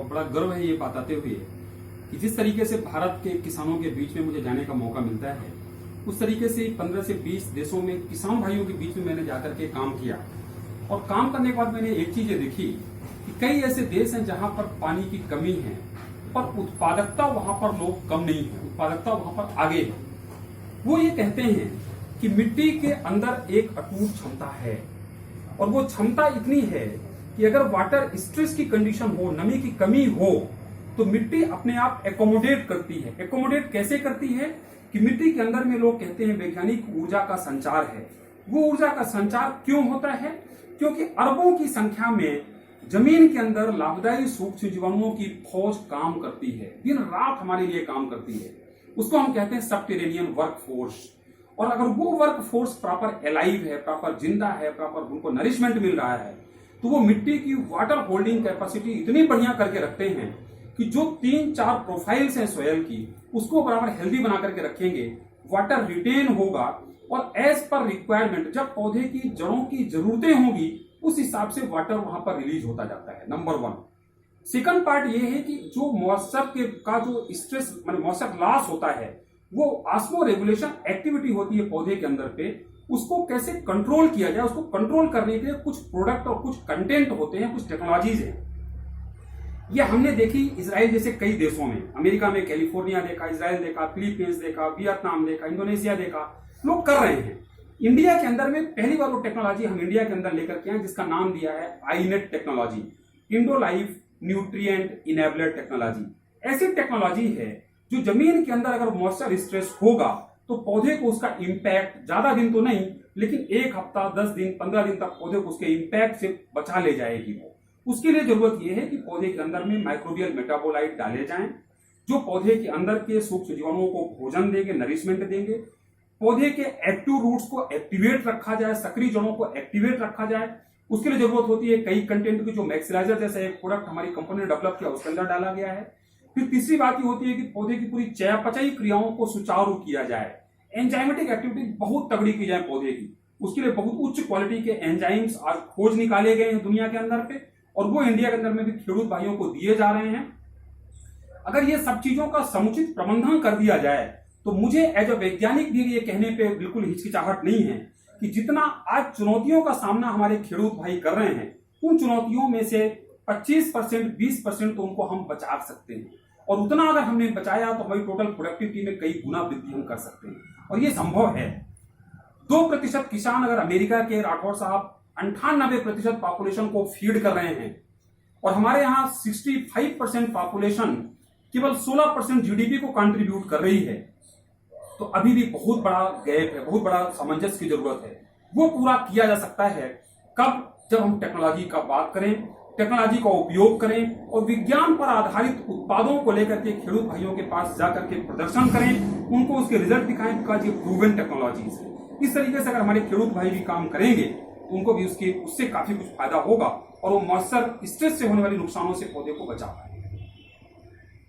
बड़ा गर्व है ये बताते हुए कि जिस तरीके से भारत के किसानों के बीच में मुझे जाने का मौका मिलता है, उस तरीके से 15 से 20 देशों में किसान भाइयों के बीच में मैंने जाकर के काम किया। और काम करने के बाद मैंने एक चीज देखी कि कई ऐसे देश हैं जहां पर पानी की कमी है, पर उत्पादकता वहां पर लोग कम नहीं है, उत्पादकता वहां पर आगे है। वो ये कहते हैं कि मिट्टी के अंदर एक अटूट क्षमता है, और वो क्षमता इतनी है कि अगर वाटर स्ट्रेस की कंडीशन हो, नमी की कमी हो, तो मिट्टी अपने आप एकोमोडेट करती है। एकोमोडेट कैसे करती है कि मिट्टी के अंदर में लोग कहते हैं वैज्ञानिक ऊर्जा का संचार है। वो ऊर्जा का संचार क्यों होता है? क्योंकि अरबों की संख्या में जमीन के अंदर लाभदायी सूक्ष्म जीवाणुओं की फौज काम करती है, दिन रात हमारे लिए काम करती है। उसको हम कहते हैं सबटेरेनियन वर्क फोर्स। और अगर वो वर्क फोर्स प्रॉपर एलाइव है, प्रॉपर जिंदा है, प्रॉपर उनको नरिशमेंट मिल रहा है, तो वो मिट्टी की वाटर होल्डिंग कैपेसिटी इतनी बढ़िया करके रखते हैं कि जो 3-4 प्रोफाइल्स हैं सोयल की, उसको बराबर हेल्दी बना करके रखेंगे, वाटर रिटेन होगा, और एज पर रिक्वायरमेंट जब पौधे की जड़ों की जरूरतें होंगी उस हिसाब से वाटर वहां पर रिलीज होता जाता है। नंबर 1। सेकंड पार्ट ये है कि जो मॉइस्चर का जो स्ट्रेस मॉइस्चर लॉस होता है, वो ऑस्मो रेगुलेशन एक्टिविटी होती है पौधे के अंदर पे, उसको कैसे कंट्रोल किया जाए। उसको कंट्रोल करने के लिए कुछ प्रोडक्ट और कुछ कंटेंट होते हैं, कुछ टेक्नोलॉजीज हैं। ये हमने देखी इजराइल जैसे कई देशों में, अमेरिका में कैलिफोर्निया देखा, इजराइल देखा, फिलीपींस देखा, वियतनाम देखा, इंडोनेशिया देखा, लोग कर रहे हैं। इंडिया के अंदर में पहली बार वो टेक्नोलॉजी हम इंडिया के अंदर लेकर के आए जिसका नाम दिया है inet technology, Indo life nutrient enabler technology. ऐसी टेक्नोलॉजी है जो जमीन के अंदर अगर मॉइस्चर स्ट्रेस होगा तो पौधे को उसका इंपैक्ट, ज्यादा दिन तो नहीं लेकिन 1 हफ्ता, 10 दिन, 15 दिन तक पौधे को उसके इंपैक्ट से बचा ले जाएगी। वो उसके लिए जरूरत यह है कि पौधे के अंदर में माइक्रोबियल मेटाबोलाइट डाले जाएं, जो पौधे के अंदर के सूक्ष्म जीवाणुओं को भोजन देंगे, नरिशमेंट देंगे। पौधे के एक्टिव रूट्स को एक्टिवेट रखा जाए, सक्रिय जड़ों को एक्टिवेट रखा जाए। उसके लिए जरूरत होती है कई कंटेंट की, जो मैक्सिलाइजर जैसा एक प्रोडक्ट हमारी कंपनी ने डेवलप किया उसके अंदर डाला गया है। फिर तीसरी बात ये होती है कि पौधे की पूरी चयापचयी क्रियाओं को सुचारू किया जाए, एंजाइमेटिक एक्टिविटी बहुत तगड़ी की जाए पौधे की। उसके लिए बहुत उच्च क्वालिटी के एंजाइम्स आज खोज निकाले गए हैं दुनिया के अंदर पे, और वो इंडिया के अंदर में भी खेडूत भाइयों को दिए जा रहे हैं। अगर ये सब चीजों का समुचित प्रबंधन कर दिया जाए तो मुझे एज अ वैज्ञानिक भी ये कहने पे बिल्कुल हिचकिचाहट नहीं है कि जितना आज चुनौतियों का सामना हमारे खेडूत भाई कर रहे हैं, उन चुनौतियों में से 25%, 20% तो उनको हम बचा सकते हैं। और उतना अगर हमने बचाया तो हमारी टोटल प्रोडक्टिविटी में कई गुना वृद्धि हम कर सकते हैं, और ये संभव है। 2% किसान अगर अमेरिका के राठौर साहब 98% पॉपुलेशन को फीड कर रहे हैं, और हमारे यहाँ 65% पॉपुलेशन केवल 16% जीडीपी को कंट्रीब्यूट कर रही है, तो अभी भी बहुत बड़ा गैप है, बहुत बड़ा सामंजस्य की जरूरत है। वो पूरा किया जा सकता है कब? जब हम टेक्नोलॉजी का बात करें, टेक्नोलॉजी का उपयोग करें, और विज्ञान पर आधारित उत्पादों को लेकर के खेडूत भाइयों के पास जाकर के प्रदर्शन करें, उनको उसके रिजल्ट दिखाएं, बिकॉज ये प्रूवन टेक्नोलॉजीज है। इस तरीके से अगर हमारे खेडूत भाई भी काम करेंगे तो उनको भी उससे काफी कुछ फायदा होगा, और वो मॉइस्चर स्ट्रेस से होने वाले नुकसानों से पौधे को बचा पाए।